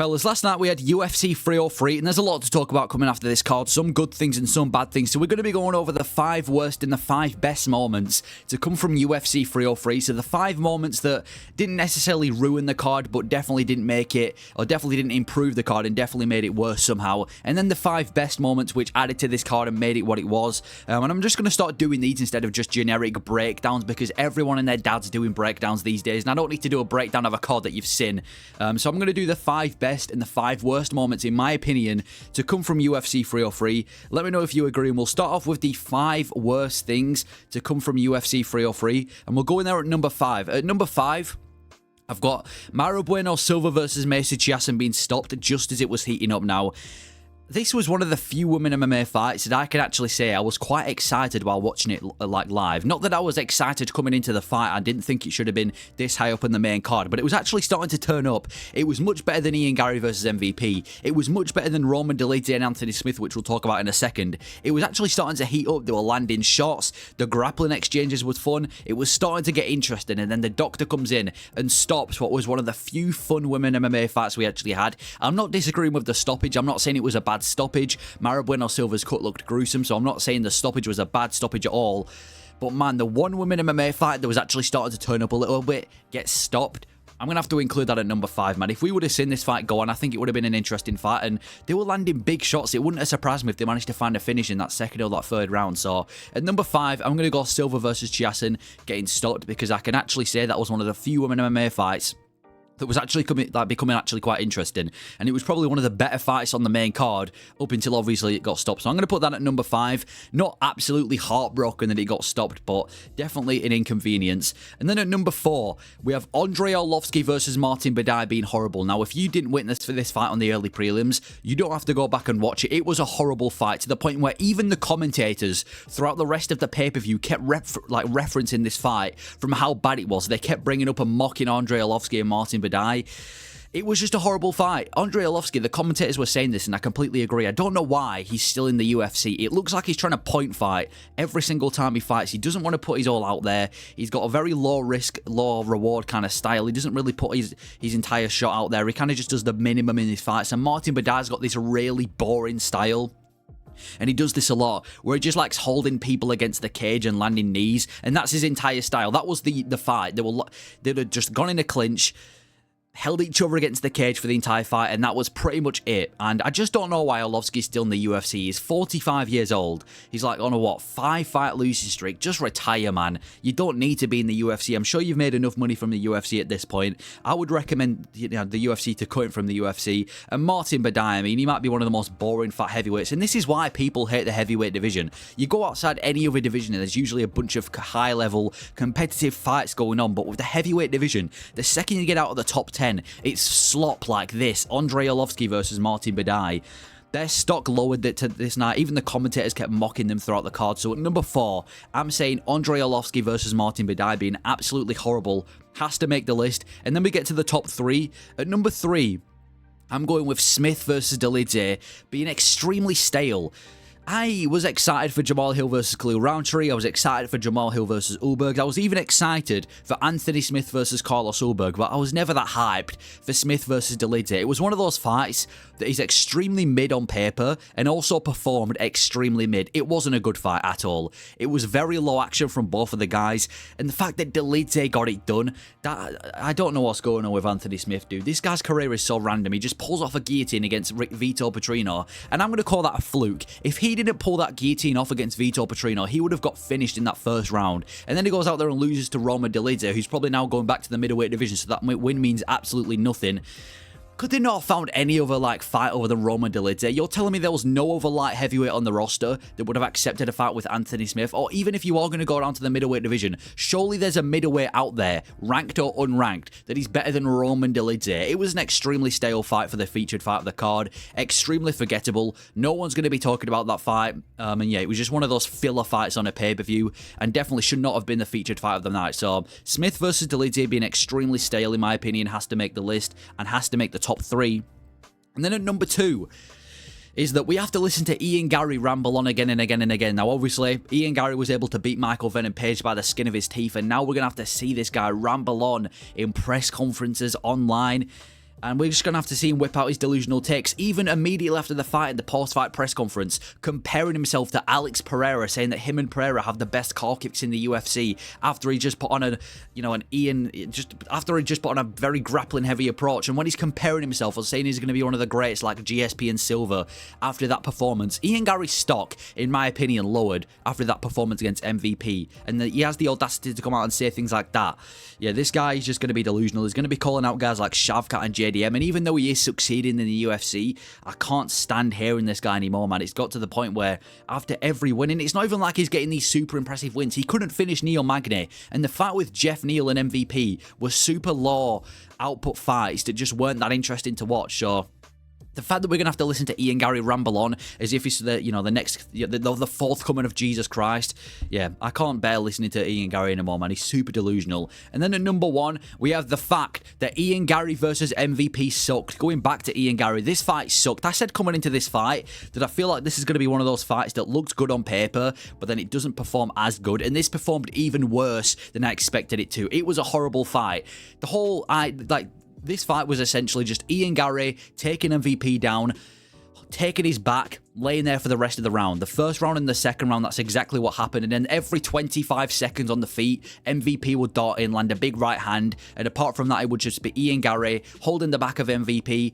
Fellas, last night we had UFC 303, and there's a lot to talk about coming after this card. Some good things and some bad things. So we're going to be going over the 5 worst and the 5 best moments to come from UFC 303. So the 5 moments that didn't necessarily ruin the card, but definitely didn't make it, or definitely didn't improve the card and definitely made it worse somehow. And then the 5 best moments which added to this card and made it what it was. And I'm just going to start doing these instead of just generic breakdowns, because everyone and their dad's doing breakdowns these days. And I don't need to do a breakdown of a card that you've seen. So I'm going to do the 5 best and the 5 worst moments, in my opinion, to come from UFC 303. Let me know if you agree, and we'll start off with the 5 worst things to come from UFC 303, and we'll go in there at number 5. At number 5, I've got Mauro Bueno Silva versus Macy Chiasson being stopped just as it was heating up now. This was one of the few women MMA fights that I can actually say I was quite excited while watching it like live. Not that I was excited coming into the fight. I didn't think it should have been this high up in the main card, but it was actually starting to turn up. It was much better than Ian Gary versus MVP. It was much better than Roman Dolidze and Anthony Smith, which we'll talk about in a second. It was actually starting to heat up. They were landing shots. The grappling exchanges was fun. It was starting to get interesting, and then the doctor comes in and stops what was one of the few fun women MMA fights we actually had. I'm not disagreeing with the stoppage. I'm not saying it was a bad stoppage. Mauro Bueno Silva's cut looked gruesome, so I'm not saying the stoppage was a bad stoppage at all. But man, the one woman MMA fight that was actually starting to turn up a little bit gets stopped. I'm going to have to include that at number 5, man. If we would have seen this fight go on, I think it would have been an interesting fight, and they were landing big shots. It wouldn't have surprised me if they managed to find a finish in that second or that third round. So at number 5, I'm going to go Silva versus Chiasson getting stopped, because I can actually say that was one of the few women MMA fights that was actually becoming actually quite interesting, and it was probably one of the better fights on the main card up until obviously it got stopped. So I'm going to put that at number 5. Not absolutely heartbroken that it got stopped, but definitely an inconvenience. And then at number 4, we have Andrei Arlovski versus Martin Badai being horrible. Now, if you didn't witness for this fight on the early prelims, you don't have to go back and watch it. It was a horrible fight, to the point where even the commentators throughout the rest of the pay-per-view kept referencing this fight from how bad it was. They kept bringing up and mocking Andrei Arlovski and Martin Badai. It was just a horrible fight. Andrei Arlovski, the commentators were saying this, and I completely agree. I don't know why he's still in the UFC. It looks like he's trying to point fight every single time he fights. He doesn't want to put his all out there. He's got a very low risk, low reward kind of style. He doesn't really put his entire shot out there. He kind of just does the minimum in his fights. And Martin Badai's got this really boring style. And he does this a lot, where he just likes holding people against the cage and landing knees. And that's his entire style. That was the fight. They'd have just gone in a clinch, held each other against the cage for the entire fight, and that was pretty much it. And I just don't know why Arlovski's still in the UFC. He's 45 years old. He's like on a 5-fight losing streak. Just retire, man. You don't need to be in the UFC. I'm sure you've made enough money from the UFC at this point. I would recommend the UFC to cut him from the UFC. And Martin Badai, I mean, he might be one of the most boring fat heavyweights, and this is why people hate the heavyweight division. You go outside any other division and there's usually a bunch of high-level competitive fights going on, but with the heavyweight division, the second you get out of the top 10, it's slop like this. Andrei Arlovski versus Martin Badai. Their stock lowered it to this night. Even the commentators kept mocking them throughout the card. So at number 4, I'm saying Andrei Arlovski versus Martin Badai being absolutely horrible has to make the list. And then we get to the top 3. At number 3, I'm going with Smith versus Dolidze being extremely stale. I was excited for Jamal Hill versus Khalil Roundtree. I was excited for Jamal Hill versus Ulberg. I was even excited for Anthony Smith versus Carlos Ulberg, but I was never that hyped for Smith versus Dolidze. It was one of those fights that is extremely mid on paper and also performed extremely mid. It wasn't a good fight at all. It was very low action from both of the guys, and the fact that Dolidze got it done, that I don't know what's going on with Anthony Smith, dude. This guy's career is so random. He just pulls off a guillotine against Vito Petrino, and I'm going to call that a fluke. If he didn't pull that guillotine off against Vito Petrino, he would have got finished in that first round. And then he goes out there and loses to Roman Dolidze, who's probably now going back to the middleweight division, so that win means absolutely nothing. Could they not have found any other fight over than Roman Dolidze? You're telling me there was no other light heavyweight on the roster that would have accepted a fight with Anthony Smith? Or even if you are going to go down to the middleweight division, surely there's a middleweight out there, ranked or unranked, that is better than Roman Dolidze. It was an extremely stale fight for the featured fight of the card. Extremely forgettable. No one's going to be talking about that fight. And yeah, it was just one of those filler fights on a pay-per-view, and definitely should not have been the featured fight of the night. So Smith versus Dolidze being extremely stale, in my opinion, has to make the list and has to make the top 3. And then at number 2 is that we have to listen to Ian Gary ramble on again and again and again. Now, obviously, Ian Gary was able to beat Michael Venom Page by the skin of his teeth, and now we're going to have to see this guy ramble on in press conferences, online. And we're just going to have to see him whip out his delusional takes, even immediately after the fight at the post-fight press conference, comparing himself to Alex Pereira, saying that him and Pereira have the best car kicks in the UFC after he just put on after he just put on a very grappling-heavy approach. And when he's comparing himself or saying he's going to be one of the greats like GSP and Silva after that performance, Ian Gary's stock, in my opinion, lowered after that performance against MVP. And he has the audacity to come out and say things like that. Yeah, this guy is just going to be delusional. He's going to be calling out guys like Shavkat and JDM. And even though he is succeeding in the UFC, I can't stand hearing this guy anymore, man. It's got to the point where after every win, and it's not even like he's getting these super impressive wins. He couldn't finish Neil Magny. And the fight with Jeff Neal and MVP was super low output fights that just weren't that interesting to watch. So the fact that we're going to have to listen to Ian Gary ramble on as if it's the fourth coming of Jesus Christ. Yeah, I can't bear listening to Ian Gary anymore, man. He's super delusional. And then at number 1, we have the fact that Ian Gary versus MVP sucked. Going back to Ian Gary, this fight sucked. I said coming into this fight that I feel like this is going to be one of those fights that looks good on paper, but then it doesn't perform as good. And this performed even worse than I expected it to. It was a horrible fight. This fight was essentially just Ian Gary taking MVP down, taking his back, laying there for the rest of the round. The first round and the second round, that's exactly what happened. And then every 25 seconds on the feet, MVP would dart in, land a big right hand. And apart from that, it would just be Ian Gary holding the back of MVP.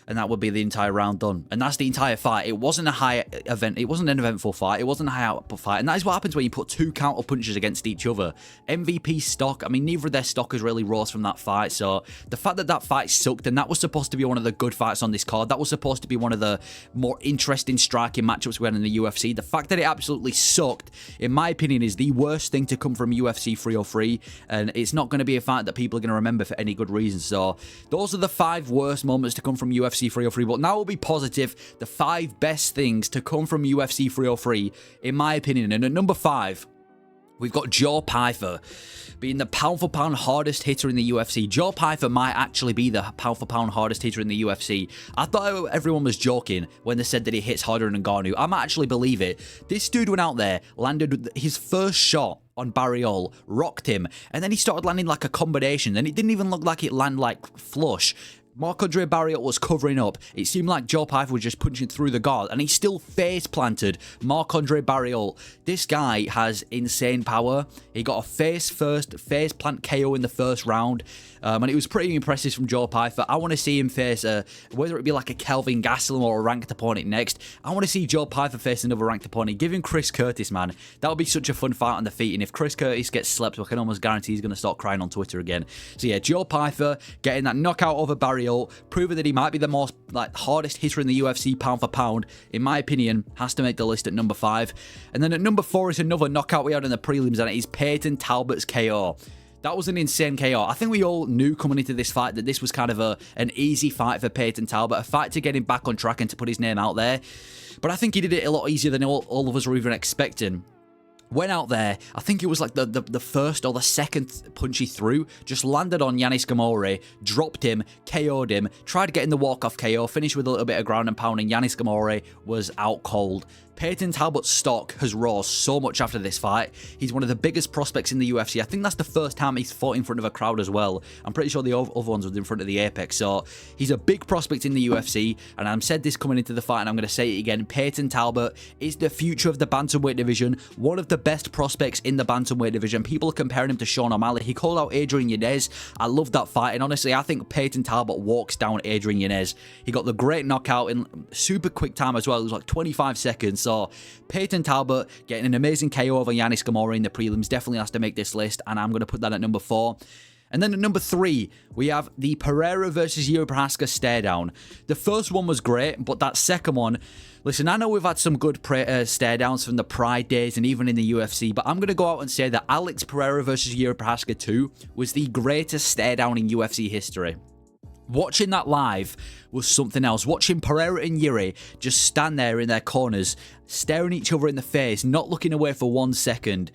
And that would be the entire round done. And that's the entire fight. It wasn't a high event. It wasn't an eventful fight. It wasn't a high output fight. And that is what happens when you put 2 counter punches against each other. MVP stock, I mean, neither of their stock has really rose from that fight. So the fact that that fight sucked, and that was supposed to be one of the good fights on this card. That was supposed to be one of the more interesting striking matchups we had in the UFC. The fact that it absolutely sucked, in my opinion, is the worst thing to come from UFC 303. And it's not going to be a fight that people are going to remember for any good reason. So those are the 5 worst moments to come from UFC 303, but now we'll be positive, the 5 best things to come from UFC 303, in my opinion. And at number 5, we've got Joe Pyfer being the pound-for-pound hardest hitter in the UFC. Joe Pyfer might actually be the pound-for-pound hardest hitter in the UFC. I thought everyone was joking when they said that he hits harder than Ngannou. I might actually believe it. This dude went out there, landed his first shot on Barriol, rocked him, and then he started landing like a combination, and it didn't even look like it landed like flush. Marc-Andre Barriot was covering up. It seemed like Joe Pyfer was just punching through the guard, and he still face-planted Marc-Andre Barriot. This guy has insane power. He got a face-first face-plant KO in the first round, and it was pretty impressive from Joe Pyfer. I want to see him face, whether it be like a Kelvin Gastelum or a ranked opponent next, I want to see Joe Pyfer face another ranked opponent. Give him Chris Curtis, man. That would be such a fun fight on the feet, and if Chris Curtis gets slept, I can almost guarantee he's going to start crying on Twitter again. So yeah, Joe Pyfer getting that knockout over Barriot, proving that he might be the most hardest hitter in the UFC pound for pound, in my opinion, has to make the list at number 5. And then at number 4 is another knockout we had in the prelims, and it is Peyton Talbot's KO. That was an insane KO. I think we all knew coming into this fight that this was kind of an easy fight for Peyton Talbot, a fight to get him back on track and to put his name out there. But I think he did it a lot easier than all of us were even expecting. Went out there, I think it was like the first or the second punch he threw, just landed on Yanis Gamore, dropped him, KO'd him, tried getting the walk-off KO, finished with a little bit of ground and pound, and Yanis Gamore was out cold. Peyton Talbot's stock has rose so much after this fight. He's one of the biggest prospects in the UFC. I think that's the first time he's fought in front of a crowd as well. I'm pretty sure the other ones were in front of the Apex. So he's a big prospect in the UFC. And I've said this coming into the fight, and I'm going to say it again. Peyton Talbot is the future of the bantamweight division. One of the best prospects in the bantamweight division. People are comparing him to Sean O'Malley. He called out Adrian Yanez. I love that fight. And honestly, I think Peyton Talbot walks down Adrian Yanez. He got the great knockout in super quick time as well. It was like 25 seconds. So Peyton Talbot getting an amazing KO over Yanis Gamore in the prelims definitely has to make this list, and I'm going to put that at number 4. And then at number 3, we have the Pereira versus Jiri Prochazka stare down. The first one was great, but that second one, listen, I know we've had some good stare downs from the Pride days and even in the UFC, but I'm going to go out and say that Alex Pereira versus Jiri Prochazka 2 was the greatest stare down in UFC history. Watching that live was something else. Watching Pereira and Jiri just stand there in their corners, staring each other in the face, not looking away for 1 second.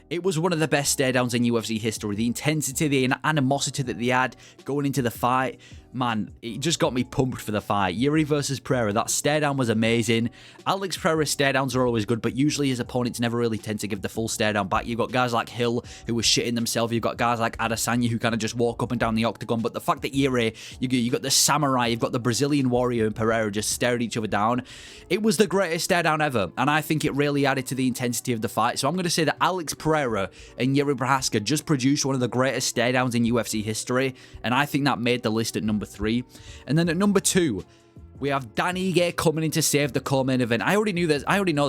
It was one of the best stare downs in UFC history. The intensity, the animosity that they had going into the fight, man, it just got me pumped for the fight. Yuri versus Pereira, that stare down was amazing. Alex Pereira's stare downs are always good, but usually his opponents never really tend to give the full stare down back. You've got guys like Hill who were shitting themselves. You've got guys like Adesanya who kind of just walk up and down the octagon. But the fact that Yuri, you got the samurai, you've got the Brazilian warrior and Pereira just staring each other down. It was the greatest stare down ever, and I think it really added to the intensity of the fight. So I'm going to say that Alex Pereira and Yuri Prochazka just produced one of the greatest stare downs in UFC history, and I think that made the list at number 3. And then at number 2, we have Dan Ige coming in to save the co-main event. I already know there's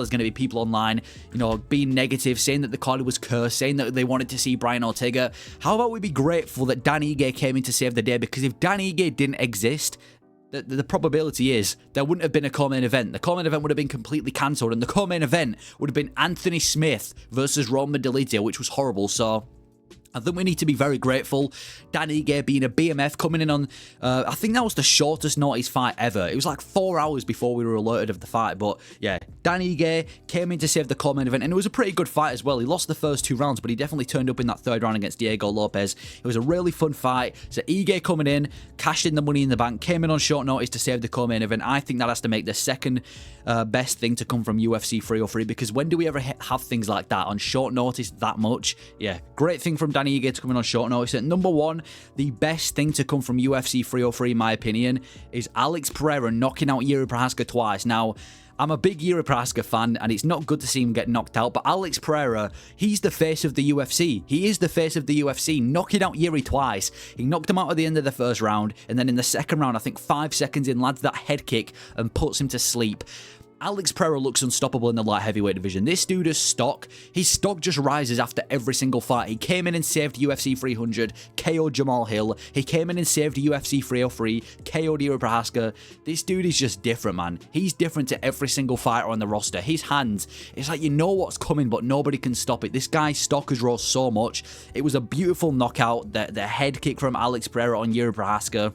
going to be people online, being negative, saying that the card was cursed, saying that they wanted to see Brian Ortega. How about we be grateful that Dan Ige came in to save the day? Because if Dan Ige didn't exist, the probability is there wouldn't have been a co-main event. The co-main event would have been completely cancelled, and the co-main event would have been Anthony Smith versus Roman Dolidze, which was horrible. So I think we need to be very grateful. Dan Ige being a BMF coming in on, I think that was the shortest notice fight ever. It was like 4 hours before we were alerted of the fight. But yeah, Dan Ige came in to save the co-main event, and it was a pretty good fight as well. He lost the first 2 rounds, but he definitely turned up in that 3rd round against Diego Lopez. It was a really fun fight. So Ige coming in, cashed in the money in the bank, came in on short notice to save the co-main event. I think that has to make the second best thing to come from UFC 303, because when do we ever have things like that on short notice that much? Yeah, great thing from Dan Ige to come in on short notice. At number 1, the best thing to come from UFC 303, in my opinion, is Alex Pereira knocking out Yuri Prochazka twice. Now, I'm a big Yuri Prochazka fan, and it's not good to see him get knocked out, but Alex Pereira, he's the face of the UFC. He is the face of the UFC, knocking out Yuri twice. He knocked him out at the end of the first round, and then in the second round, I think 5 seconds in, lands that head kick and puts him to sleep. Alex Pereira looks unstoppable in the light heavyweight division. This dude is stock. His stock just rises after every single fight. He came in and saved UFC 300, KO'd Jamal Hill. He came in and saved UFC 303, KO'd Yuri Prochazka. This dude is just different, man. He's different to every single fighter on the roster. His hands, it's like you know what's coming, but nobody can stop it. This guy's stock has rose so much. It was a beautiful knockout. The head kick from Alex Pereira on Yuri Prochazka.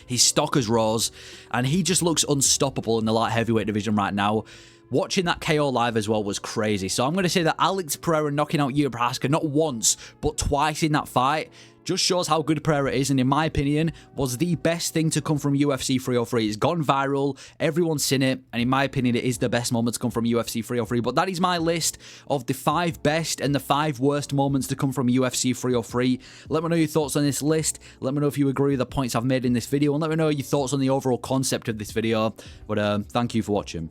His stock has rose, and he just looks unstoppable in the light heavyweight division right now. Watching that KO live as well was crazy. So I'm going to say that Alex Pereira knocking out Yuri Prochazka not once, but twice in that fight just shows how good Pereira is, and in my opinion, was the best thing to come from UFC 303. It's gone viral, everyone's seen it, and in my opinion, it is the best moment to come from UFC 303. But that is my list of the 5 best and the 5 worst moments to come from UFC 303. Let me know your thoughts on this list. Let me know if you agree with the points I've made in this video, and let me know your thoughts on the overall concept of this video. But thank you for watching.